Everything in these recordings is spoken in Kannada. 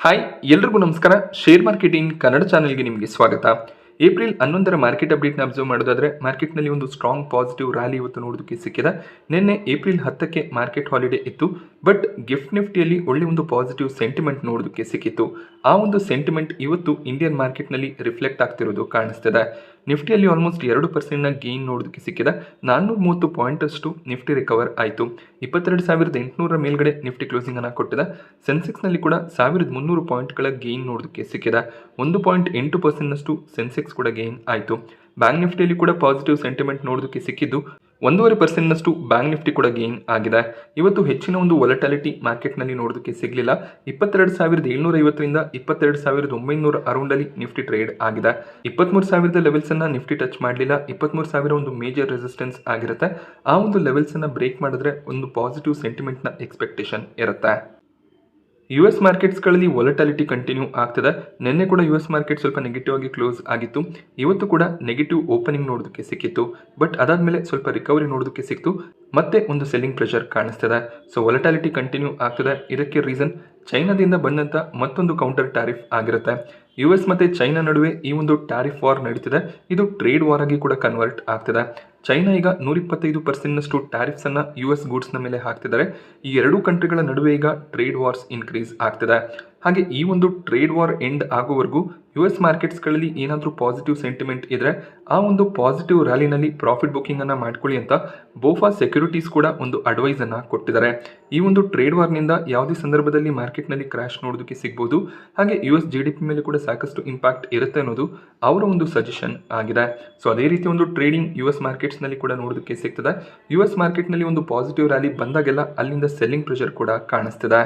ಹಾಯ್ ಎಲ್ರಿಗೂ ನಮಸ್ಕಾರ. ಶೇರ್ ಮಾರ್ಕೆಟಿಂಗ್ ಕನ್ನಡ ಚಾನೆಲ್ಗೆ ನಿಮಗೆ ಸ್ವಾಗತ. ಏಪ್ರಿಲ್ 11ರ ಮಾರ್ಕೆಟ್ ಅಪ್ಡೇಟ್ನ ಅಬ್ಸರ್ವ್ ಮಾಡೋದಾದ್ರೆ ಮಾರ್ಕೆಟ್ನಲ್ಲಿ ಒಂದು ಸ್ಟ್ರಾಂಗ್ ಪಾಸಿಟಿವ್ ರ್ಯಾಲಿ ಇವತ್ತು ನೋಡೋದಕ್ಕೆ ಸಿಕ್ಕಿದೆ. ನಿನ್ನೆ ಏಪ್ರಿಲ್ 10ಕ್ಕೆ ಮಾರ್ಕೆಟ್ ಹಾಲಿಡೇ ಇತ್ತು, ಬಟ್ ಗಿಫ್ಟ್ ನಿಫ್ಟಿಯಲ್ಲಿ ಒಳ್ಳೆ ಒಂದು ಪಾಸಿಟಿವ್ ಸೆಂಟಿಮೆಂಟ್ ನೋಡೋದಕ್ಕೆ ಸಿಕ್ಕಿತ್ತು. ಆ ಒಂದು ಸೆಂಟಿಮೆಂಟ್ ಇವತ್ತು ಇಂಡಿಯನ್ ಮಾರ್ಕೆಟ್ನಲ್ಲಿ ರಿಫ್ಲೆಕ್ಟ್ ಆಗ್ತಿರೋದು ಕಾಣಿಸ್ತಿದೆ. ನಿಫ್ಟಿಯಲ್ಲಿ ಆಲ್ಮೋಸ್ಟ್ 2% ಗೇನ್ ನೋಡೋದಕ್ಕೆ ಸಿಕ್ಕಿದೆ. 430 ಪಾಯಿಂಟ್ ಅಷ್ಟು ನಿಫ್ಟಿ ರಿಕವರ್ ಆಯಿತು. 22,800 ಮೇಲ್ಗಡೆ ನಿಫ್ಟಿ ಕ್ಲೋಸಿಂಗ್ ಅನ್ನು ಕೊಟ್ಟಿದೆ. ಸೆನ್ಸೆಕ್ಸ್ನಲ್ಲಿ ಕೂಡ 1,300 ಪಾಯಿಂಟ್ಗಳ ಗೇನ್ ನೋಡೋದಕ್ಕೆ ಸಿಕ್ಕಿದೆ. 1.8% ಸೆನ್ಸೆಕ್ಸ್ ಕೂಡ ಗೇನ್ ಆಯಿತು. ಬ್ಯಾಂಕ್ ನಿಫ್ಟಿಯಲ್ಲಿ ಕೂಡ ಪಾಸಿಟಿವ್ ಸೆಂಟಿಮೆಂಟ್ ನೋಡೋದಕ್ಕೆ ಸಿಕ್ಕಿದ್ದು 1.5% ಬ್ಯಾಂಕ್ ನಿಫ್ಟಿ ಕೂಡ ಗೇನ್ ಆಗಿದೆ. ಇವತ್ತು ಹೆಚ್ಚಿನ ಒಂದು ವೊಲಟಾಲಿಟಿ ಮಾರ್ಕೆಟ್ನಲ್ಲಿ ನೋಡೋದಕ್ಕೆ ಸಿಗಲಿಲ್ಲ. 22,750ರಿಂದ 22,900 ಅರೌಂಡಲ್ಲಿ ನಿಫ್ಟಿ ಟ್ರೇಡ್ ಆಗಿದೆ. 23,000 ಲೆವೆಲ್ಸ್ ಅನ್ನ ನಿಫ್ಟಿ ಟಚ್ ಮಾಡಲಿಲ್ಲ. 23,000 ಒಂದು ಮೇಜರ್ ರೆಸಿಸ್ಟೆನ್ಸ್ ಆಗಿರುತ್ತೆ. ಆ ಒಂದು ಲೆವೆಲ್ಸ್ ಅನ್ನ ಬ್ರೇಕ್ ಮಾಡಿದ್ರೆ ಒಂದು ಪಾಸಿಟಿವ್ ಸೆಂಟಿಮೆಂಟ್ನ ಎಕ್ಸ್ಪೆಕ್ಟೇಷನ್ ಇರುತ್ತೆ. US ಮಾರ್ಕೆಟ್ಸ್ಗಳಲ್ಲಿ ವೊಲಟಾಲಿಟಿ ಕಂಟಿನ್ಯೂ ಆಗ್ತದೆ. ನಿನ್ನೆ ಕೂಡ US ಮಾರ್ಕೆಟ್ ಸ್ವಲ್ಪ ನೆಗೆಟಿವ್ ಆಗಿ ಕ್ಲೋಸ್ ಆಗಿತ್ತು. ಇವತ್ತು ಕೂಡ ನೆಗೆಟಿವ್ ಓಪನಿಂಗ್ ನೋಡೋದಕ್ಕೆ ಸಿಕ್ಕಿತ್ತು, ಬಟ್ ಅದಾದಮೇಲೆ ಸ್ವಲ್ಪ ರಿಕವರಿ ನೋಡೋದಕ್ಕೆ ಸಿಕ್ತು. ಮತ್ತೆ ಒಂದು ಸೆಲ್ಲಿಂಗ್ ಪ್ರೆಷರ್ ಕಾಣಿಸ್ತದೆ. ಸೊ ವೊಲಟಾಲಿಟಿ ಕಂಟಿನ್ಯೂ ಆಗ್ತದೆ. ಇದಕ್ಕೆ ರೀಸನ್ ಚೈನಾದಿಂದ ಬಂದಂಥ ಮತ್ತೊಂದು ಕೌಂಟರ್ ಟ್ಯಾರಿಫ್ ಆಗಿರುತ್ತೆ. US ಮತ್ತು ಚೈನಾ ನಡುವೆ ಈ ಒಂದು ಟ್ಯಾರಿಫ್ ವಾರ್ ನಡೀತಿದೆ. ಇದು ಟ್ರೇಡ್ ವಾರ್ ಆಗಿ ಕೂಡ ಕನ್ವರ್ಟ್ ಆಗ್ತಿದೆ. ಚೈನಾ ಈಗ 125% ಟ್ಯಾರಿಫ್ಸ್ ಅನ್ನ US ಗೂಡ್ಸ್ನ ಮೇಲೆ ಹಾಕ್ತಿದ್ದಾರೆ. ಈ ಎರಡೂ ಕಂಟ್ರಿಗಳ ನಡುವೆ ಈಗ ಟ್ರೇಡ್ ವಾರ್ಸ್ ಇನ್ಕ್ರೀಸ್ ಆಗ್ತಿದೆ. ಹಾಗೆ ಈ ಒಂದು ಟ್ರೇಡ್ ವಾರ್ ಎಂಡ್ ಆಗೋವರೆಗೂ US ಮಾರ್ಕೆಟ್ಸ್ಗಳಲ್ಲಿ ಏನಾದರೂ ಪಾಸಿಟಿವ್ ಸೆಂಟಿಮೆಂಟ್ ಇದ್ರೆ ಆ ಒಂದು ಪಾಸಿಟಿವ್ ರ್ಯಾಲಿನಲ್ಲಿ ಪ್ರಾಫಿಟ್ ಬುಕ್ಕಿಂಗ್ ಅನ್ನ ಮಾಡ್ಕೊಳ್ಳಿ ಅಂತ ಬೋಫಾ ಸೆಕ್ಯೂರಿಟೀಸ್ ಕೂಡ ಒಂದು ಅಡ್ವೈಸ್ ಅನ್ನ ಕೊಟ್ಟಿದ್ದಾರೆ. ಈ ಒಂದು ಟ್ರೇಡ್ ವಾರ್ನಿಂದ ಯಾವುದೇ ಸಂದರ್ಭದಲ್ಲಿ ಮಾರ್ಕೆಟ್ನಲ್ಲಿ ಕ್ರಾಶ್ ನೋಡೋದಕ್ಕೆ ಸಿಗ್ಬೋದು. ಹಾಗೆ US GDP ಮೇಲೆ ಕೂಡ ಸಾಕಷ್ಟು ಇಂಪ್ಯಾಕ್ಟ್ ಇರುತ್ತೆ ಅನ್ನೋದು ಅವರ ಒಂದು ಸಜೆಷನ್ ಆಗಿದೆ. ಸೊ ಅದೇ ರೀತಿ ಒಂದು ಟ್ರೇಡಿಂಗ್ US ಮಾರ್ಕೆಟ್ಸ್ನಲ್ಲಿ ಕೂಡ ನೋಡೋದಕ್ಕೆ ಸಿಗ್ತದೆ. US ಮಾರ್ಕೆಟ್ನಲ್ಲಿ ಒಂದು ಪಾಸಿಟಿವ್ ರ್ಯಾಲಿ ಬಂದಾಗೆಲ್ಲ ಅಲ್ಲಿಂದ ಸೆಲ್ಲಿಂಗ್ ಪ್ರೆಷರ್ ಕೂಡ ಕಾಣಿಸ್ತಿದೆ.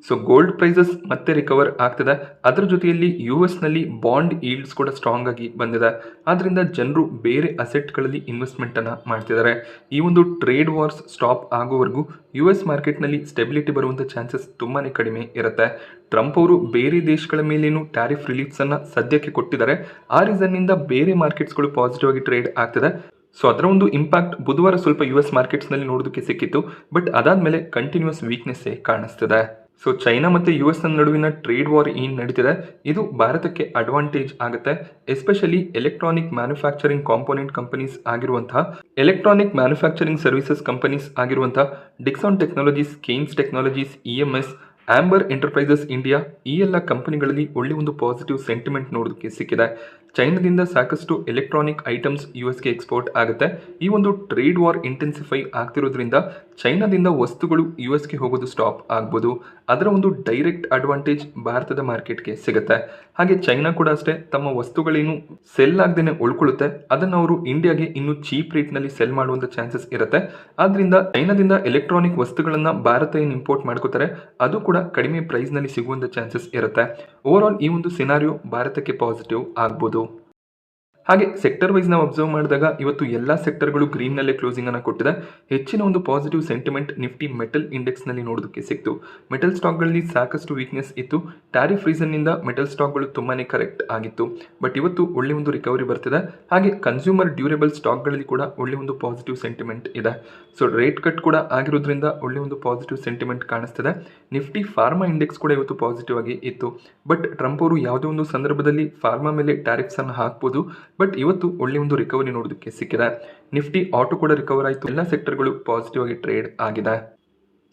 ಸೊ ಗೋಲ್ಡ್ ಪ್ರೈಸಸ್ ಮತ್ತೆ ರಿಕವರ್ ಆಗ್ತದೆ. ಅದರ ಜೊತೆಯಲ್ಲಿ US-ನಲ್ಲಿ ಬಾಂಡ್ ಈಲ್ಡ್ಸ್ ಕೂಡ ಸ್ಟ್ರಾಂಗ್ ಆಗಿ ಬಂದಿದೆ. ಆದ್ರಿಂದ ಜನರು ಬೇರೆ ಅಸೆಟ್ಗಳಲ್ಲಿ ಇನ್ವೆಸ್ಟ್ಮೆಂಟ್ ಅನ್ನ ಮಾಡ್ತಿದ್ದಾರೆ. ಈ ಒಂದು ಟ್ರೇಡ್ ವಾರ್ಸ್ ಸ್ಟಾಪ್ ಆಗೋವರೆಗೂ US ಮಾರ್ಕೆಟ್ನಲ್ಲಿ ಸ್ಟೆಬಿಲಿಟಿ ಬರುವಂಥ ಚಾನ್ಸಸ್ ತುಂಬಾನೇ ಕಡಿಮೆ ಇರುತ್ತೆ. ಟ್ರಂಪ್ ಅವರು ಬೇರೆ ದೇಶಗಳ ಮೇಲೇನು ಟ್ಯಾರಿಫ್ ರಿಲೀಫ್ಸ್ ಅನ್ನ ಸದ್ಯಕ್ಕೆ ಕೊಟ್ಟಿದ್ದಾರೆ. ಆ ರೀಸನ್ನಿಂದ ಬೇರೆ ಮಾರ್ಕೆಟ್ಸ್ಗಳು ಪಾಸಿಟಿವ್ ಆಗಿ ಟ್ರೇಡ್ ಆಗ್ತದೆ. ಸೊ ಅದರ ಒಂದು ಇಂಪ್ಯಾಕ್ಟ್ ಬುಧವಾರ ಸ್ವಲ್ಪ US ಮಾರ್ಕೆಟ್ಸ್ನಲ್ಲಿ ನೋಡೋದಕ್ಕೆ ಸಿಕ್ಕಿತ್ತು, ಬಟ್ ಅದಾದ್ಮೇಲೆ ಕಂಟಿನ್ಯೂಸ್ ವೀಕ್ನೆಸ್ಸೇ ಕಾಣಿಸ್ತಿದೆ. ಸೊ ಚೈನಾ ಮತ್ತು US ನಡುವಿನ ಟ್ರೇಡ್ ವಾರ್ ಏನು ನಡೀತಿದೆ ಇದು ಭಾರತಕ್ಕೆ ಅಡ್ವಾಂಟೇಜ್ ಆಗುತ್ತೆ. Especially electronic manufacturing component companies ಆಗಿರುವಂತಹ ಎಲೆಕ್ಟ್ರಾನಿಕ್ ಮ್ಯಾನುಫ್ಯಾಕ್ಚರಿಂಗ್ ಸರ್ವಿಸಸ್ ಕಂಪನೀಸ್ ಆಗಿರುವಂತಹ Dixon technologies, ಕೇನ್ಸ್ technologies, EMS, amber enterprises India, ಈ ಎಲ್ಲ ಕಂಪನಿಗಳಲ್ಲಿ ಒಳ್ಳೆ ಒಂದು ಪಾಸಿಟಿವ್ ಸೆಂಟಿಮೆಂಟ್ ನೋಡೋದಕ್ಕೆ ಸಿಕ್ಕಿದೆ. ಚೈನಾದಿಂದ ಸಾಕಷ್ಟು ಎಲೆಕ್ಟ್ರಾನಿಕ್ ಐಟಮ್ಸ್ US-ಗೆ ಎಕ್ಸ್ಪೋರ್ಟ್ ಆಗುತ್ತೆ. ಈ ಒಂದು ಟ್ರೇಡ್ ವಾರ್ ಇಂಟೆನ್ಸಿಫೈ ಆಗ್ತಿರೋದ್ರಿಂದ ಚೈನಾದಿಂದ ವಸ್ತುಗಳು US-ಗೆ ಹೋಗೋದು ಸ್ಟಾಪ್ ಆಗ್ಬೋದು. ಅದರ ಒಂದು ಡೈರೆಕ್ಟ್ ಅಡ್ವಾಂಟೇಜ್ ಭಾರತದ ಮಾರ್ಕೆಟ್ಗೆ ಸಿಗುತ್ತೆ. ಹಾಗೆ ಚೈನಾ ಕೂಡ ಅಷ್ಟೇ, ತಮ್ಮ ವಸ್ತುಗಳೇನು ಸೆಲ್ ಆಗದೇನೆ ಉಳ್ಕೊಳ್ಳುತ್ತೆ ಅದನ್ನು ಅವರು ಇಂಡಿಯಾಗೆ ಇನ್ನೂ ಚೀಪ್ ರೇಟ್ನಲ್ಲಿ ಸೆಲ್ ಮಾಡುವಂಥ ಚಾನ್ಸಸ್ ಇರುತ್ತೆ. ಆದ್ರಿಂದ ಚೈನಾದಿಂದ ಎಲೆಕ್ಟ್ರಾನಿಕ್ ವಸ್ತುಗಳನ್ನು ಭಾರತ ಏನು ಇಂಪೋರ್ಟ್ ಮಾಡ್ಕೋತಾರೆ ಅದು ಕೂಡ ಕಡಿಮೆ ಪ್ರೈಸ್ನಲ್ಲಿ ಸಿಗುವಂಥ ಚಾನ್ಸಸ್ ಇರುತ್ತೆ. ಓವರ್ ಆಲ್ ಈ ಒಂದು ಸಿನಾರಿಯೋ ಭಾರತಕ್ಕೆ ಪಾಸಿಟಿವ್ ಆಗ್ಬೋದು. ಹಾಗೆ ಸೆಕ್ಟರ್ ವೈಸ್ ನಾವು ಅಬ್ಸರ್ವ್ ಮಾಡಿದಾಗ ಇವತ್ತು ಎಲ್ಲ ಸೆಕ್ಟರ್ಗಳು ಗ್ರೀನ್ನಲ್ಲೇ ಕ್ಲೋಸಿಂಗ್ ಅನ್ನು ಕೊಟ್ಟಿದೆ. ಹೆಚ್ಚಿನ ಒಂದು ಪಾಸಿಟಿವ್ ಸೆಂಟಿಮೆಂಟ್ ನಿಫ್ಟಿ ಮೆಟಲ್ ಇಂಡೆಕ್ಸ್ನಲ್ಲಿ ನೋಡೋದಕ್ಕೆ ಸಿಕ್ತು. ಮೆಟಲ್ ಸ್ಟಾಕ್ಗಳಲ್ಲಿ ಸಾಕಷ್ಟು ವೀಕ್ನೆಸ್ ಇತ್ತು. ಟ್ಯಾರಿಫ್ ರೀಸನ್ನಿಂದ ಮೆಟಲ್ ಸ್ಟಾಕ್ಗಳು ತುಂಬಾನೇ ಕರೆಕ್ಟ್ ಆಗಿತ್ತು, ಬಟ್ ಇವತ್ತು ಒಳ್ಳೆ ಒಂದು ರಿಕವರಿ ಬರ್ತಿದೆ. ಹಾಗೆ ಕನ್ಸ್ಯೂಮರ್ ಡ್ಯೂರೇಬಲ್ ಸ್ಟಾಕ್ಗಳಲ್ಲಿ ಕೂಡ ಒಳ್ಳೆ ಒಂದು ಪಾಸಿಟಿವ್ ಸೆಂಟಿಮೆಂಟ್ ಇದೆ. ಸೊ ರೇಟ್ ಕಟ್ ಕೂಡ ಆಗಿರೋದ್ರಿಂದ ಒಳ್ಳೆ ಒಂದು ಪಾಸಿಟಿವ್ ಸೆಂಟಿಮೆಂಟ್ ಕಾಣಿಸ್ತಿದೆ. ನಿಫ್ಟಿ ಫಾರ್ಮಾ ಇಂಡೆಕ್ಸ್ ಕೂಡ ಇವತ್ತು ಪಾಸಿಟಿವ್ ಆಗಿ ಇತ್ತು, ಬಟ್ ಟ್ರಂಪ್ ಅವರು ಯಾವುದೇ ಒಂದು ಸಂದರ್ಭದಲ್ಲಿ ಫಾರ್ಮಾ ಮೇಲೆ ಟ್ಯಾರಿಫ್ಸ್ ಅನ್ನು ಹಾಕ್ಬೋದು. ಬಟ್ ಇವತ್ತು ಒಳ್ಳೆ ಒಂದು ರಿಕವರಿ ನೋಡೋದಕ್ಕೆ ಸಿಕ್ಕಿದೆ. ನಿಫ್ಟಿ ಆಟೋ ಕೂಡ ರಿಕವರ್ ಆಯಿತು. ಎಲ್ಲ ಸೆಕ್ಟರ್ಗಳು ಪಾಸಿಟಿವ್ ಆಗಿ ಟ್ರೇಡ್ ಆಗಿದೆ.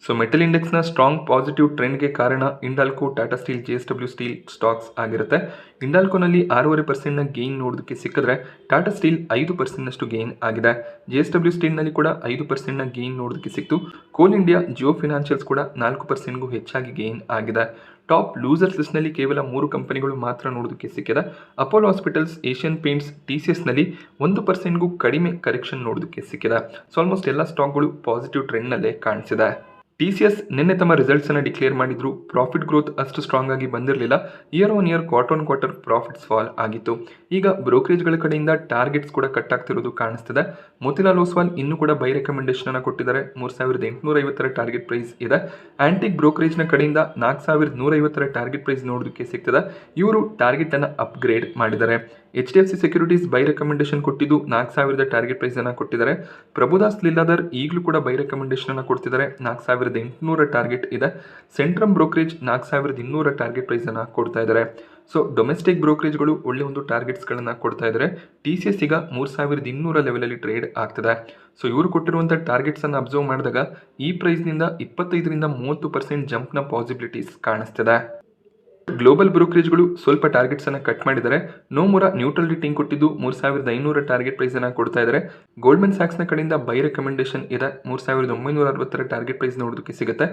ಸೊ ಮೆಟಲ್ ಇಂಡೆಕ್ಸ್ನ ಸ್ಟ್ರಾಂಗ್ ಪಾಸಿಟಿವ್ ಟ್ರೆಂಡ್ಗೆ ಕಾರಣ Hindalco, Tata steel, JSW steel stocks ಆಗಿರುತ್ತೆ. ಇಂಡಾಲ್ಕೋನಲ್ಲಿ 6.5% ಗೇನ್ ನೋಡೋದಕ್ಕೆ ಸಿಕ್ಕಿದ್ರೆ ಟಾಟಾ ಸ್ಟೀಲ್ 5% ಗೇನ್ ಆಗಿದೆ. JSW ಸ್ಟೀಲ್ನಲ್ಲಿ ಕೂಡ 5% ಗೇನ್ ನೋಡೋದಕ್ಕೆ ಸಿಕ್ತು. ಕೋಲ್ ಇಂಡಿಯಾ, ಜಿಯೋ ಫಿನಾನ್ಷಿಯಲ್ಸ್ ಕೂಡ 4%ಗೂ ಹೆಚ್ಚಾಗಿ ಗೇನ್ ಆಗಿದೆ. ಟಾಪ್ ಲೂಸರ್ಸ್ ಲಿಸ್ಟ್ನಲ್ಲಿ ಕೇವಲ 3 ಕಂಪನಿಗಳು ಮಾತ್ರ ನೋಡೋದಕ್ಕೆ ಸಿಕ್ಕಿದೆ. ಅಪೋಲೋ ಹಾಸ್ಪಿಟಲ್ಸ್, ಏಷ್ಯನ್ ಪೇಂಟ್ಸ್, TCSನಲ್ಲಿ 1%ಗೂ ಕಡಿಮೆ ಕರೆಕ್ಷನ್ ನೋಡೋದಕ್ಕೆ ಸಿಕ್ಕಿದೆ. ಸೊ ಆಲ್ಮೋಸ್ಟ್ ಎಲ್ಲ ಸ್ಟಾಕ್ಗಳು ಪಾಸಿಟಿವ್ ಟ್ರೆಂಡ್ನಲ್ಲೇ ಕಾಣಿಸಿದೆ. TCS ನಿನ್ನೆ ತಮ್ಮ ರಿಸಲ್ಟ್ಸ್ ಅನ್ನು ಡಿಕ್ಲೇರ್ ಮಾಡಿದ್ರು. ಪ್ರಾಫಿಟ್ ಗ್ರೋತ್ ಅಷ್ಟು ಸ್ಟ್ರಾಂಗ್ ಆಗಿ ಬಂದಿರಲಿಲ್ಲ. Year on year, quarter on quarter profits fall ಆಗಿತ್ತು. ಈಗ ಬ್ರೋಕರೇಜ್ಗಳ ಕಡೆಯಿಂದ ಟಾರ್ಗೆಟ್ಸ್ ಕೂಡ ಕಟ್ ಆಗ್ತಿರೋದು ಕಾಣಿಸ್ತಿದೆ. ಮೋತಿಲಾಲ್ ಓಸ್ವಾಲ್ ಇನ್ನೂ ಕೂಡ ಬೈ ರೆಕಮೆಂಡೇಶನ್ ಅನ್ನು ಕೊಟ್ಟಿದ್ದಾರೆ. 3,850 ಟಾರ್ಗೆಟ್ ಪ್ರೈಸ್ ಇದೆ. ಆಂಟಿಕ್ ಬ್ರೋಕರೇಜ್ನ ಕಡೆಯಿಂದ 4,150 ಟಾರ್ಗೆಟ್ ಪ್ರೈಸ್ ನೋಡೋದಕ್ಕೆ ಸಿಗ್ತದೆ. ಇವರು ಟಾರ್ಗೆಟ್ ಅನ್ನು ಅಪ್ಗ್ರೇಡ್ ಮಾಡಿದ್ದಾರೆ. HDFC ಸೆಕ್ಯೂರಿಟೀಸ್ ಬೈ ರೆಕಮೆಂಡೇಶನ್ ಕೊಟ್ಟಿದ್ದು 4000 ಟಾರ್ಗೆಟ್ ಪ್ರೈಸ್ ಅನ್ನು ಕೊಟ್ಟಿದ್ದಾರೆ. ಪ್ರಭುದಾಸ್ ಲಿಲ್ಲಾದರ್ ಈಗಲೂ ಕೂಡ ಬೈ ರೆಕಮೆಂಡೇಶನ್ ಅನ್ನು ಕೊಡ್ತಿದ್ದಾರೆ. 4800 ಟಾರ್ಗೆಟ್ ಇದೆ. ಸೆಂಟ್ರಮ್ ಬ್ರೋಕರೇಜ್ 4200 ಟಾರ್ಗೆಟ್ ಪ್ರೈಸ್ ಅನ್ನು ಕೊಡ್ತಾ ಇದ್ದಾರೆ. ಸೊ ಡೊಮೆಸ್ಟಿಕ್ ಬ್ರೋಕರೇಜ್ಗಳು ಒಳ್ಳೆ ಒಂದು ಟಾರ್ಗೆಟ್ಸ್ಗಳನ್ನು ಕೊಡ್ತಾ ಇದ್ದಾರೆ. TCS ಈಗ 3200 ಲೆವೆಲಲ್ಲಿ ಟ್ರೇಡ್ ಆಗ್ತದೆ. ಸೊ ಇವರು ಕೊಟ್ಟಿರುವಂಥ ಟಾರ್ಗೆಟ್ಸನ್ನು ಅಬ್ಸರ್ವ್ ಮಾಡಿದಾಗ ಈ ಪ್ರೈಸ್ನಿಂದ 25-30% ಜಂಪ್ನ ಪಾಸಿಬಿಲಿಟೀಸ್ ಕಾಣಿಸ್ತಿದೆ. ಗ್ಲೋಬಲ್ ಬ್ರೋಕರೇಜ್ಗಳು ಸ್ವಲ್ಪ ಟಾರ್ಗೆಟ್ಸ್ ಅನ್ನು ಕಟ್ ಮಾಡಿದ್ದಾರೆ. ನೋಮುರಾ ನ್ಯೂಟ್ರಲ್ ರೇಟಿಂಗ್ ಕೊಟ್ಟಿದ್ದು 3500 ಟಾರ್ಗೆಟ್ ಪ್ರೈಸ್ ಅನ್ನು ಕೊಡ್ತಾ ಇದ್ದಾರೆ. ಗೋಲ್ಡ್ಮನ್ ಸ್ಯಾಕ್ಸ್ನ ಕಡೆಯಿಂದ ಬೈ ರೆಕಮೆಂಡೇಶನ್ ಇದೆ. 3960 ಟಾರ್ಗೆಟ್ ಪ್ರೈಸ್ ನೋಡೋದಕ್ಕೆ ಸಿಗುತ್ತೆ.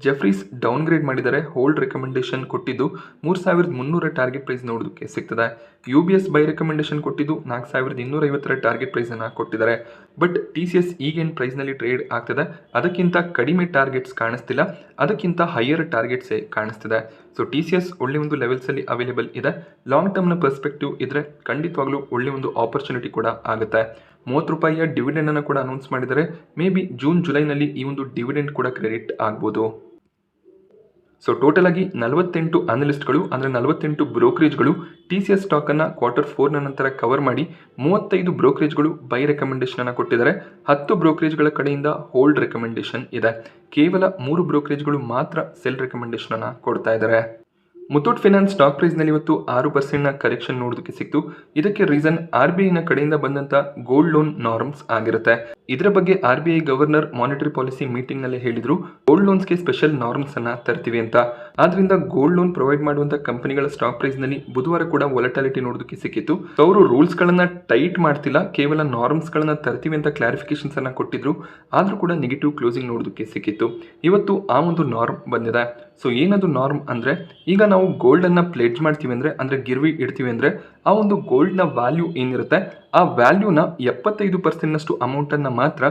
ಜೆಫ್ರೀಸ್ ಡೌನ್ಗ್ರೇಡ್ ಮಾಡಿದ್ದಾರೆ. ಹೋಲ್ಡ್ ರೆಕಮೆಂಡೇಶನ್ ಕೊಟ್ಟಿದ್ದು 3300 ಟಾರ್ಗೆಟ್ ಪ್ರೈಸ್ ನೋಡೋದಕ್ಕೆ ಸಿಗ್ತದೆ. UBS ಬೈ ರೆಕಮೆಂಡೇಶನ್ ಕೊಟ್ಟಿದ್ದು 4250 ಟಾರ್ಗೆಟ್ ಪ್ರೈಸ್ ಅನ್ನು ಕೊಟ್ಟಿದ್ದಾರೆ. ಬಟ್ TCS ಈಗೇನು ಪ್ರೈಸ್ನಲ್ಲಿ ಟ್ರೇಡ್ ಆಗ್ತದೆ ಅದಕ್ಕಿಂತ ಕಡಿಮೆ ಟಾರ್ಗೆಟ್ಸ್ ಕಾಣಿಸ್ತಿಲ್ಲ, ಅದಕ್ಕಿಂತ ಹೈಯರ್ ಟಾರ್ಗೆಟ್ಸೇ ಕಾಣಿಸ್ತಿದೆ. ಸೊ TCS ಒಳ್ಳೆ ಒಂದು ಲೆವೆಲ್ಸಲ್ಲಿ ಅವೈಲೇಬಲ್ ಇದೆ. ಲಾಂಗ್ ಟರ್ಮ್ನ ಪರ್ಸ್ಪೆಕ್ಟಿವ್ ಇದ್ರೆ ಖಂಡಿತವಾಗ್ಲೂ ಒಳ್ಳೆ ಒಂದು ಆಪರ್ಚುನಿಟಿ ಕೂಡ ಆಗುತ್ತೆ. 30 ರೂಪಾಯಿಯ ಡಿವಿಡೆಂಡ್ ಅನ್ನು ಕೂಡ ಅನೌನ್ಸ್ ಮಾಡಿದರೆ ಮೇ ಬಿ ಜೂನ್ ಜುಲೈನಲ್ಲಿ ಈ ಒಂದು ಡಿವಿಡೆಂಡ್ ಕೂಡ ಕ್ರೆಡಿಟ್ ಆಗ್ಬೋದು. ಸೊ ಟೋಟಲ್ ಆಗಿ 48 ಅನಲಿಸ್ಟ್ಗಳು ಅಂದರೆ 48 ಬ್ರೋಕರೇಜ್ಗಳು TCS ಸ್ಟಾಕನ್ನು Q4 ನಂತರ ಕವರ್ ಮಾಡಿ 35 ಬ್ರೋಕರೇಜ್ಗಳು ಬೈ ರೆಕಮೆಂಡೇಶನ್ ಅನ್ನು ಕೊಟ್ಟಿದ್ದಾರೆ. 10 ಬ್ರೋಕರೇಜ್ಗಳ ಕಡೆಯಿಂದ ಹೋಲ್ಡ್ ರೆಕಮೆಂಡೇಶನ್ ಇದೆ. ಕೇವಲ 3 ಬ್ರೋಕರೇಜ್ಗಳು ಮಾತ್ರ ಸೆಲ್ ರೆಕಮೆಂಡೇಶನ್ ಅನ್ನು ಕೊಡ್ತಾ ಇದ್ದಾರೆ. ಮುತ್ತೂಟ್ ಫೈನಾನ್ಸ್ ಸ್ಟಾಕ್ ಪ್ರೈಸ್ನಲ್ಲಿ ಇವತ್ತು 6% ಕರೆಕ್ಷನ್ ನೋಡೋದಕ್ಕೆ ಸಿಕ್ತು. ಇದಕ್ಕೆ ರೀಸನ್ RBIನ ಕಡೆಯಿಂದ ಬಂದಂಥ ಗೋಲ್ಡ್ ಲೋನ್ ನಾರ್ಮ್ಸ್ ಆಗಿರುತ್ತೆ. ಇದರ ಬಗ್ಗೆ RBI ಗವರ್ನರ್ ಮಾನಿಟರಿ ಪಾಲಿಸಿ ಮೀಟಿಂಗ್ನಲ್ಲಿ ಹೇಳಿದ್ರು ಗೋಲ್ಡ್ ಲೋನ್ಸ್ಗೆ ಸ್ಪೆಷಲ್ ನಾರ್ಮ್ಸ್ ಅನ್ನ ತರ್ತೀವಿ ಅಂತ. ಆದ್ರಿಂದ ಗೋಲ್ಡ್ ಲೋನ್ ಪ್ರೊವೈಡ್ ಮಾಡುವಂಥ ಕಂಪನಿಗಳ ಸ್ಟಾಕ್ ಪ್ರೈಸ್ನಲ್ಲಿ ಬುಧವಾರ ಕೂಡ ವೊಲಟಾಲಿಟಿ ನೋಡೋದಕ್ಕೆ ಸಿಕ್ಕಿತ್ತು. ಸೊ ಅವರು ರೂಲ್ಸ್ಗಳನ್ನು ಟೈಟ್ ಮಾಡ್ತಿಲ್ಲ, ಕೇವಲ ನಾರ್ಮ್ಸ್ಗಳನ್ನು ತರ್ತೀವಿ ಅಂತ ಕ್ಲಾರಿಫಿಕೇಶನ್ಸ್ ಅನ್ನ ಕೊಟ್ಟಿದ್ರು. ಆದರೂ ಕೂಡ ನೆಗೆಟಿವ್ ಕ್ಲೋಸಿಂಗ್ ನೋಡೋದಕ್ಕೆ ಸಿಕ್ಕಿತ್ತು. ಇವತ್ತು ಆ ಒಂದು ನಾರ್ಮ್ ಬಂದಿದೆ. ಸೊ ಏನದು ನಾರ್ಮ್ ಅಂದರೆ, ಈಗ ನಾವು ಗೋಲ್ಡನ್ನು ಪ್ಲೇಜ್ ಮಾಡ್ತೀವಿ ಅಂದರೆ ಗಿರ್ವಿ ಇಡ್ತೀವಿ ಅಂದರೆ ಆ ಒಂದು ಗೋಲ್ಡ್ನ ವ್ಯಾಲ್ಯೂ ಏನಿರುತ್ತೆ ಆ ವ್ಯಾಲ್ಯೂನ 75% ಅಮೌಂಟನ್ನು ಮಾತ್ರ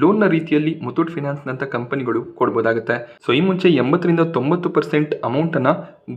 ಲೋನ್ನ ರೀತಿಯಲ್ಲಿ ಮುತ್ತೂಟ್ ಫೈನಾನ್ಸ್ನಂಥ ಕಂಪನಿಗಳು ಕೊಡ್ಬೋದಾಗುತ್ತೆ. ಸೊ ಈ ಮುಂಚೆ 80-90% ಅಮೌಂಟನ್ನು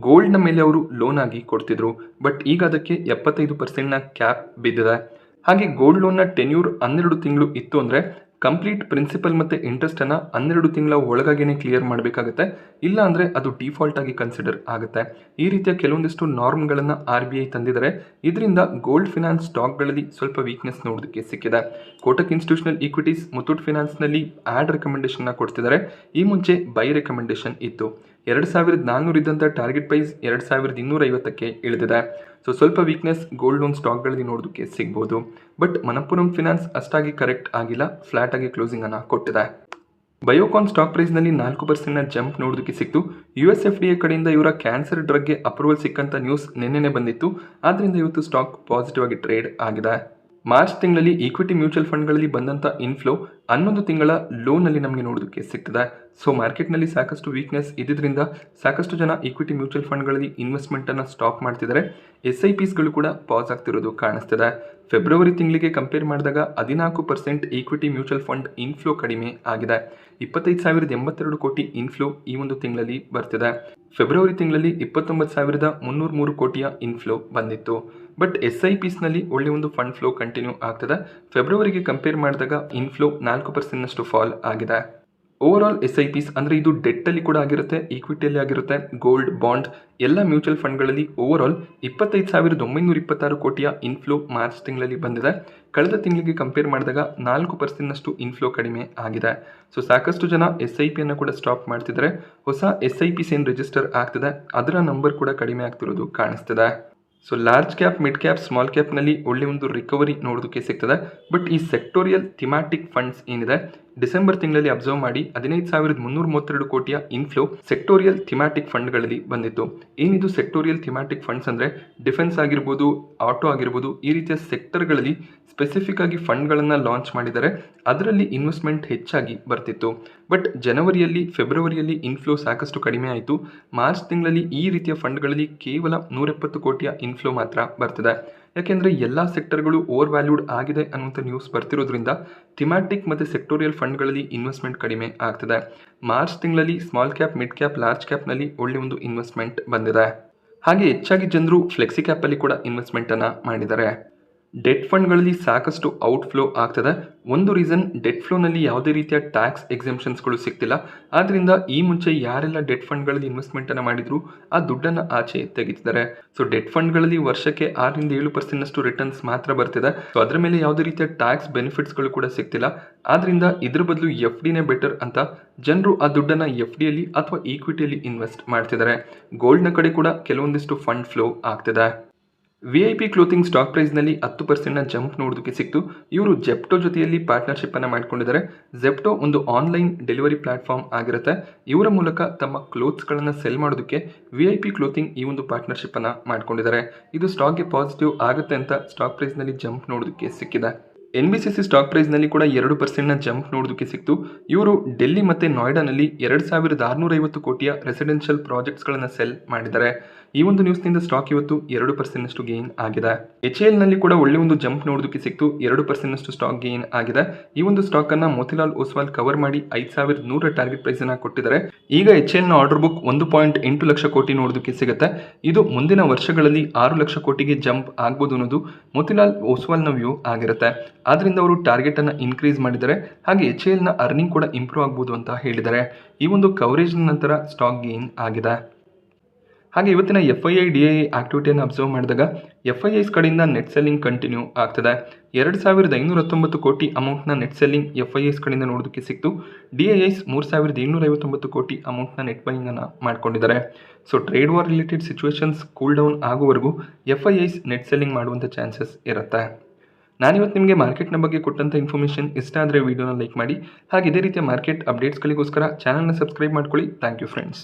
ಗೋಲ್ಡ್ನ ಮೇಲೆ ಅವರು ಲೋನ್ ಆಗಿ ಕೊಡ್ತಿದ್ರು. ಬಟ್ ಈಗ ಅದಕ್ಕೆ 75%ನ ಕ್ಯಾಪ್ ಬಿದ್ದಿದೆ. ಹಾಗೆ ಗೋಲ್ಡ್ ಲೋನ್ನ ಟೆನ್ಯೂರ್ 12 ತಿಂಗಳು ಇತ್ತು ಅಂದರೆ ಕಂಪ್ಲೀಟ್ ಪ್ರಿನ್ಸಿಪಲ್ ಮತ್ತು ಇಂಟ್ರೆಸ್ಟನ್ನು 12 ತಿಂಗಳ ಒಳಗಾಗೇನೆ ಕ್ಲಿಯರ್ ಮಾಡಬೇಕಾಗುತ್ತೆ. ಇಲ್ಲ ಅಂದರೆ ಅದು ಡಿಫಾಲ್ಟ್ ಆಗಿ ಕನ್ಸಿಡರ್ ಆಗುತ್ತೆ. ಈ ರೀತಿಯ ಕೆಲವೊಂದಿಷ್ಟು ನಾರ್ಮ್ಗಳನ್ನು RBI ತಂದಿದ್ದಾರೆ. ಇದರಿಂದ ಗೋಲ್ಡ್ ಫೈನಾನ್ಸ್ ಸ್ಟಾಕ್ಗಳಲ್ಲಿ ಸ್ವಲ್ಪ ವೀಕ್ನೆಸ್ ನೋಡೋದಕ್ಕೆ ಸಿಕ್ಕಿದೆ. ಕೋಟಕ್ ಇನ್ಸ್ಟಿಟ್ಯೂಷನಲ್ ಈಕ್ವಿಟೀಸ್ ಮುತ್ತೂಟ್ ಫೈನಾನ್ಸ್ನಲ್ಲಿ ಆ್ಯಡ್ ರೆಕಮೆಂಡೇಶನ್ನ ಕೊಡ್ತಿದ್ದಾರೆ. ಈ ಮುಂಚೆ ಬೈ ರೆಕಮೆಂಡೇಶನ್ ಇತ್ತು. 2400 ಇದ್ದಂಥ ಟಾರ್ಗೆಟ್ ಪ್ರೈಸ್ 2250ಕ್ಕೆ ಇಳಿದಿದೆ. ಸೊ ಸ್ವಲ್ಪ ವೀಕ್ನೆಸ್ ಗೋಲ್ಡ್ ಲೋನ್ ಸ್ಟಾಕ್ಗಳಲ್ಲಿ ನೋಡೋದಕ್ಕೆ ಸಿಗ್ಬೋದು. ಬಟ್ ಮನಪ್ಪುರಂ ಫಿನಾನ್ಸ್ ಅಷ್ಟಾಗಿ ಕರೆಕ್ಟ್ ಆಗಿಲ್ಲ, ಫ್ಲಾಟ್ ಆಗಿ ಕ್ಲೋಸಿಂಗ್ ಅನ್ನು ಕೊಟ್ಟಿದೆ. ಬಯೋಕಾನ್ ಸ್ಟಾಕ್ ಪ್ರೈಸ್ನಲ್ಲಿ 4% ಜಂಪ್ ನೋಡೋದಕ್ಕೆ ಸಿಕ್ತು. US FDA ಕಡೆಯಿಂದ ಇವರ ಕ್ಯಾನ್ಸರ್ ಡ್ರಗ್ಗೆ ಅಪ್ರೂವಲ್ ಸಿಕ್ಕಂಥ ನ್ಯೂಸ್ ನಿನ್ನೆನೆ ಬಂದಿತ್ತು. ಆದ್ದರಿಂದ ಇವತ್ತು ಸ್ಟಾಕ್ ಪಾಸಿಟಿವ್ ಆಗಿ ಟ್ರೇಡ್ ಆಗಿದೆ. ಮಾರ್ಚ್ ತಿಂಗಳಲ್ಲಿ ಈಕ್ವಿಟಿ ಮ್ಯೂಚುವಲ್ ಫಂಡ್ಗಳಲ್ಲಿ ಬಂದಂಥ ಇನ್ಫ್ಲೋ 11 ತಿಂಗಳ ಲೋನಲ್ಲಿ ನಮಗೆ ನೋಡೋದಕ್ಕೆ ಸಿಗ್ತದೆ. ಸೊ ಮಾರ್ಕೆಟ್ನಲ್ಲಿ ಸಾಕಷ್ಟು ವೀಕ್ನೆಸ್ ಇದ್ದಿದ್ದರಿಂದ ಸಾಕಷ್ಟು ಜನ ಈಕ್ವಿಟಿ ಮ್ಯೂಚುವಲ್ ಫಂಡ್ಗಳಲ್ಲಿ ಇನ್ವೆಸ್ಟ್ಮೆಂಟನ್ನು ಸ್ಟಾಪ್ ಮಾಡ್ತಿದ್ದಾರೆ. SIPsಗಳು ಕೂಡ ಪಾಸ್ ಆಗ್ತಿರೋದು ಕಾಣಿಸ್ತಿದೆ. ಫೆಬ್ರವರಿ ತಿಂಗಳಿಗೆ ಕಂಪೇರ್ ಮಾಡಿದಾಗ 14% ಈಕ್ವಿಟಿ ಮ್ಯೂಚುವಲ್ ಫಂಡ್ ಇನ್ಫ್ಲೋ ಕಡಿಮೆ ಆಗಿದೆ. 25,082 ಕೋಟಿ ಇನ್ಫ್ಲೋ ಈ ಒಂದು ತಿಂಗಳಲ್ಲಿ ಬರ್ತಿದೆ. ಫೆಬ್ರವರಿ ತಿಂಗಳಲ್ಲಿ 29,303 ಕೋಟಿಯ ಇನ್ಫ್ಲೋ ಬಂದಿತ್ತು. ಬಟ್ SIPsನಲ್ಲಿ ಒಳ್ಳೆ ಒಂದು ಫಂಡ್ ಫ್ಲೋ ಕಂಟಿನ್ಯೂ ಆಗ್ತದೆ. ಫೆಬ್ರವರಿಗೆ ಕಂಪೇರ್ ಮಾಡಿದಾಗ ಇನ್ಫ್ಲೋ 4% ಫಾಲ್ ಆಗಿದೆ. ಓವರ್ ಆಲ್ SIPs ಅಂದರೆ ಇದು ಡೆಟ್ಟಲ್ಲಿ ಕೂಡ ಆಗಿರುತ್ತೆ, ಈಕ್ವಿಟಿಯಲ್ಲಿ ಆಗಿರುತ್ತೆ, ಗೋಲ್ಡ್, ಬಾಂಡ್ ಎಲ್ಲ ಮ್ಯೂಚುವಲ್ ಫಂಡ್ಗಳಲ್ಲಿ ಓವರ್ ಆಲ್ 25,926 ಕೋಟಿಯ ಇನ್ಫ್ಲೋ ಮಾರ್ಚ್ ತಿಂಗಳಲ್ಲಿ ಬಂದಿದೆ. ಕಳೆದ ತಿಂಗಳಿಗೆ ಕಂಪೇರ್ ಮಾಡಿದಾಗ 4% ಇನ್ಫ್ಲೋ ಕಡಿಮೆ ಆಗಿದೆ. ಸೊ ಸಾಕಷ್ಟು ಜನ SIPಯನ್ನು ಕೂಡ ಸ್ಟಾಪ್ ಮಾಡ್ತಿದ್ದಾರೆ. ಹೊಸ SIPs ಏನು ರಿಜಿಸ್ಟರ್ ಆಗ್ತಿದೆ ಅದರ ನಂಬರ್ ಕೂಡ ಕಡಿಮೆ ಆಗ್ತಿರೋದು ಕಾಣಿಸ್ತಿದೆ. So large cap, mid cap, small ಕ್ಯಾಪ್ನಲ್ಲಿ ಒಳ್ಳೆ ಒಂದು ರಿಕವರಿ ನೋಡೋದಕ್ಕೆ ಸಿಗ್ತದೆ. ಬಟ್ ಈ ಸೆಕ್ಟೋರಿಯಲ್ ಥಿಮ್ಯಾಟಿಕ್ ಫಂಡ್ಸ್ ಏನಿದೆ ಡಿಸೆಂಬರ್ ತಿಂಗಳಲ್ಲಿ ಅಬ್ಸರ್ವ್ ಮಾಡಿ 15,332 ಕೋಟಿಯ ಇನ್ಫ್ಲೋ ಸೆಕ್ಟೋರಿಯಲ್ ಥಿಮ್ಯಾಟಿಕ್ ಫಂಡ್ಗಳಲ್ಲಿ ಬಂದಿತ್ತು. ಏನಿದು ಸೆಕ್ಟೋರಿಯಲ್ ಥಿಮ್ಯಾಟಿಕ್ ಫಂಡ್ಸ್ ಅಂದರೆ ಡಿಫೆನ್ಸ್ ಆಗಿರ್ಬೋದು, ಆಟೋ ಆಗಿರ್ಬೋದು, ಈ ರೀತಿಯ ಸೆಕ್ಟರ್ಗಳಲ್ಲಿ ಸ್ಪೆಸಿಫಿಕ್ ಆಗಿ ಫಂಡ್ಗಳನ್ನು ಲಾಂಚ್ ಮಾಡಿದರೆ ಅದರಲ್ಲಿ ಇನ್ವೆಸ್ಟ್ಮೆಂಟ್ ಹೆಚ್ಚಾಗಿ ಬರ್ತಿತ್ತು. ಬಟ್ ಜನವರಿಯಲ್ಲಿ, ಫೆಬ್ರವರಿಯಲ್ಲಿ ಇನ್ಫ್ಲೋ ಸಾಕಷ್ಟು ಕಡಿಮೆ ಆಯಿತು. ಮಾರ್ಚ್ ತಿಂಗಳಲ್ಲಿ ಈ ರೀತಿಯ ಫಂಡ್ಗಳಲ್ಲಿ ಕೇವಲ 170 ಕೋಟಿಯ ಇನ್ಫ್ಲೋ ಮಾತ್ರ ಬರ್ತಿದೆ. ಯಾಕೆಂದರೆ ಎಲ್ಲ ಸೆಕ್ಟರ್ಗಳು ಓವರ್ ವ್ಯಾಲ್ಯೂಡ್ ಆಗಿದೆ ಅನ್ನುವಂಥ ನ್ಯೂಸ್ ಬರ್ತಿರೋದ್ರಿಂದ ಥಿಮ್ಯಾಟಿಕ್ ಮತ್ತು ಸೆಕ್ಟೋರಿಯಲ್ ಫಂಡ್ಗಳಲ್ಲಿ ಇನ್ವೆಸ್ಟ್ಮೆಂಟ್ ಕಡಿಮೆ ಆಗ್ತಿದೆ. ಮಾರ್ಚ್ ತಿಂಗಳಲ್ಲಿ small cap, mid cap, large ಕ್ಯಾಪ್ನಲ್ಲಿ ಒಳ್ಳೆ ಒಂದು ಇನ್ವೆಸ್ಟ್ಮೆಂಟ್ ಬಂದಿದೆ. ಹಾಗೆ ಹೆಚ್ಚಾಗಿ ಜನರು ಫ್ಲೆಕ್ಸಿ ಕ್ಯಾಪಲ್ಲಿ ಕೂಡ ಇನ್ವೆಸ್ಟ್ಮೆಂಟನ್ನು ಮಾಡಿದ್ದಾರೆ. ಡೆಟ್ ಫಂಡ್ಗಳಲ್ಲಿ ಸಾಕಷ್ಟು ಔಟ್‌ಫ್ಲೋ ಆಗ್ತದೆ. ಒಂದು ರೀಸನ್ ಡೆಟ್ ಫ್ಲೋನಲ್ಲಿ ಯಾವುದೇ ರೀತಿಯ ಟ್ಯಾಕ್ಸ್ ಎಕ್ಸೆಂಪ್ಷನ್ಸ್‌ಗಳು ಸಿಗ್ತಿಲ್ಲ. ಆದ್ರಿಂದ ಈ ಮುಂಚೆ ಯಾರೆಲ್ಲ ಡೆಟ್ ಫಂಡ್‌ಗಳಲ್ಲಿ ಇನ್ವೆಸ್ಟ್‌ಮೆಂಟನ್ನು ಮಾಡಿದ್ರು, ಆ ದುಡ್ಡನ್ನು ಆಚೆ ತೆಗಿತಿದ್ದಾರೆ. ಸೊ ಡೆಟ್ ಫಂಡ್‌ಗಳಲ್ಲಿ ವರ್ಷಕ್ಕೆ 6-7% ನಷ್ಟು ರಿಟರ್ನ್ಸ್ ಮಾತ್ರ ಬರ್ತಿದೆ. ಸೊ ಅದರ ಮೇಲೆ ಯಾವುದೇ ರೀತಿಯ ಟ್ಯಾಕ್ಸ್ ಬೆನಿಫಿಟ್ಸ್‌ಗಳು ಕೂಡ ಸಿಗ್ತಿಲ್ಲ. ಆದ್ರಿಂದ ಇದ್ರ ಬದಲು ಎಫ್.ಡಿನೇ ಬೆಟರ್ ಅಂತ ಜನರು ಆ ದುಡ್ಡನ್ನು ಎಫ್.ಡಿಯಲ್ಲಿ ಅಥವಾ ಈಕ್ವಿಟಿಯಲ್ಲಿ ಇನ್ವೆಸ್ಟ್ ಮಾಡ್ತಿದ್ದಾರೆ. ಗೋಲ್ಡ್‌ನ ಕಡೆ ಕೂಡ ಕೆಲವೊಂದಿಷ್ಟು ಫಂಡ್ ಫ್ಲೋ ಆಗ್ತಿದೆ. ವಿ.ಐ.ಪಿ ಕ್ಲೋತಿಂಗ್ ಸ್ಟಾಕ್ ಪ್ರೈಸ್ನಲ್ಲಿ 10% ಜಂಪ್ ನೋಡೋದಕ್ಕೆ ಸಿಕ್ತು. ಇವರು ಜೆಪ್ಟೋ ಜೊತೆಯಲ್ಲಿ ಪಾರ್ಟ್ನರ್ಶಿಪ್ ಅನ್ನು ಮಾಡ್ಕೊಂಡಿದ್ದಾರೆ. ಜೆಪ್ಟೋ ಒಂದು ಆನ್ಲೈನ್ ಡೆಲಿವರಿ ಪ್ಲಾಟ್ಫಾರ್ಮ್ ಆಗಿರುತ್ತೆ. ಇವರ ಮೂಲಕ ತಮ್ಮ ಕ್ಲೋತ್ಸ್ಗಳನ್ನು ಸೆಲ್ ಮಾಡೋದಕ್ಕೆ ವಿ.ಐ.ಪಿ ಕ್ಲೋತಿಂಗ್ ಈ ಒಂದು ಪಾರ್ಟ್ನರ್ಶಿಪ್ ಅನ್ನು ಮಾಡ್ಕೊಂಡಿದ್ದಾರೆ. ಇದು ಸ್ಟಾಕ್ಗೆ ಪಾಸಿಟಿವ್ ಆಗುತ್ತೆ ಅಂತ ಸ್ಟಾಕ್ ಪ್ರೈಸ್ನಲ್ಲಿ ಜಂಪ್ ನೋಡೋದಕ್ಕೆ ಸಿಕ್ಕಿದೆ. ಎನ್.ಬಿ.ಸಿ.ಸಿ ಸ್ಟಾಕ್ ಪ್ರೈಸ್ನಲ್ಲಿ ಕೂಡ 2% ಜಂಪ್ ನೋಡೋದಕ್ಕೆ ಸಿಕ್ತು. ಇವರು ಡೆಲ್ಲಿ ಮತ್ತು ನೋಯ್ಡಾನಲ್ಲಿ 2650 ಕೋಟಿಯ ರೆಸಿಡೆನ್ಷಿಯಲ್ ಪ್ರಾಜೆಕ್ಟ್ಸ್ಗಳನ್ನು ಸೆಲ್ ಮಾಡಿದ್ದಾರೆ. ಈ ಒಂದು ನ್ಯೂಸ್ನಿಂದ ಸ್ಟಾಕ್ ಇವತ್ತು 2% ನಷ್ಟು ಗೇನ್ ಆಗಿದೆ. HALನಲ್ಲಿ ಕೂಡ ಒಳ್ಳೆ ಒಂದು ಜಂಪ್ ನೋಡೋದಕ್ಕೆ ಸಿಕ್ತು. 2% ನಷ್ಟು ಸ್ಟಾಕ್ ಗೇನ್ ಆಗಿದೆ. ಈ ಒಂದು ಸ್ಟಾಕ್ ಅನ್ನ ಮೋತಿಲಾಲ್ ಓಸ್ವಾಲ್ ಕವರ್ ಮಾಡಿ 5100 ಟಾರ್ಗೆಟ್ ಪ್ರೈಸ್ ಅನ್ನ ಕೊಟ್ಟಿದ್ದಾರೆ. ಈಗ HALನ ಆರ್ಡರ್ ಬುಕ್ 1.8 ಲಕ್ಷ ಕೋಟಿ ನೋಡೋದಕ್ಕೆ ಸಿಗುತ್ತೆ. ಇದು ಮುಂದಿನ ವರ್ಷಗಳಲ್ಲಿ 6 ಲಕ್ಷ ಕೋಟಿಗೆ ಜಂಪ್ ಆಗ್ಬೋದು ಅನ್ನೋದು ಮೋತಿಲಾಲ್ ಓಸ್ವಾಲ್ನ ವ್ಯೂ ಆಗಿರುತ್ತೆ. ಆದ್ರಿಂದ ಅವರು ಟಾರ್ಗೆಟ್ ಅನ್ನ ಇನ್ಕ್ರೀಸ್ ಮಾಡಿದ್ದಾರೆ. ಹಾಗೆ HALನ ಅರ್ನಿಂಗ್ ಕೂಡ ಇಂಪ್ರೂವ್ ಆಗ್ಬೋದು ಅಂತ ಹೇಳಿದ್ದಾರೆ. ಈ ಒಂದು ಕವರೇಜ್ ನಂತರ ಸ್ಟಾಕ್ ಗೇನ್ ಆಗಿದೆ. ಹಾಗೆ ಇವತ್ತಿನ FII DII ಆಕ್ಟಿವಿಟಿಯನ್ನು ಅಬ್ಸರ್ವ್ ಮಾಡಿದಾಗ FIIs ಕಡೆಯಿಂದ ನೆಟ್ ಸೆಲ್ಲಿಂಗ್ ಕಂಟಿನ್ಯೂ ಆಗ್ತದೆ. 2519 ಕೋಟಿ ಅಮೌಂಟ್ನ ನೆಟ್ ಸೆಲ್ಲಿಂಗ್ FIIs ಕಡೆಯಿಂದ ನೋಡೋದಕ್ಕೆ ಸಿಕ್ತು. DIIs 3759 ಕೋಟಿ ಅಮೌಂಟ್ನ ನೆಟ್ ಬೈಯಿಂಗ್ ಅನ್ನು ಮಾಡ್ಕೊಂಡಿದ್ದಾರೆ. So trade war related situations cool down ಆಗುವವರೆಗೂ FIIs ನೆಟ್ ಸೆಲ್ಲಿಂಗ್ ಮಾಡುವಂಥ ಚಾನ್ಸಸ್ ಇರುತ್ತೆ. ನಾನಿವತ್ತು ನಿಮಗೆ ಮಾರ್ಕೆಟ್ನ ಬಗ್ಗೆ ಕೊಟ್ಟಂಥ ಇನ್ಫಾರ್ಮೇಷನ್ ಇಷ್ಟ ಆದರೆ ವಿಡಿಯೋನ ಲೈಕ್ ಮಾಡಿ. ಹಾಗೆ ಇದೇ ರೀತಿಯ ಮಾರ್ಕೆಟ್ ಅಪ್ಡೇಟ್ಸ್ಗಳಿಗೋಸ್ಕರ ಚಾನಲ್ನ ಸಬ್ಸ್ಕ್ರೈಬ್ ಮಾಡ್ಕೊಳ್ಳಿ. Thank you friends.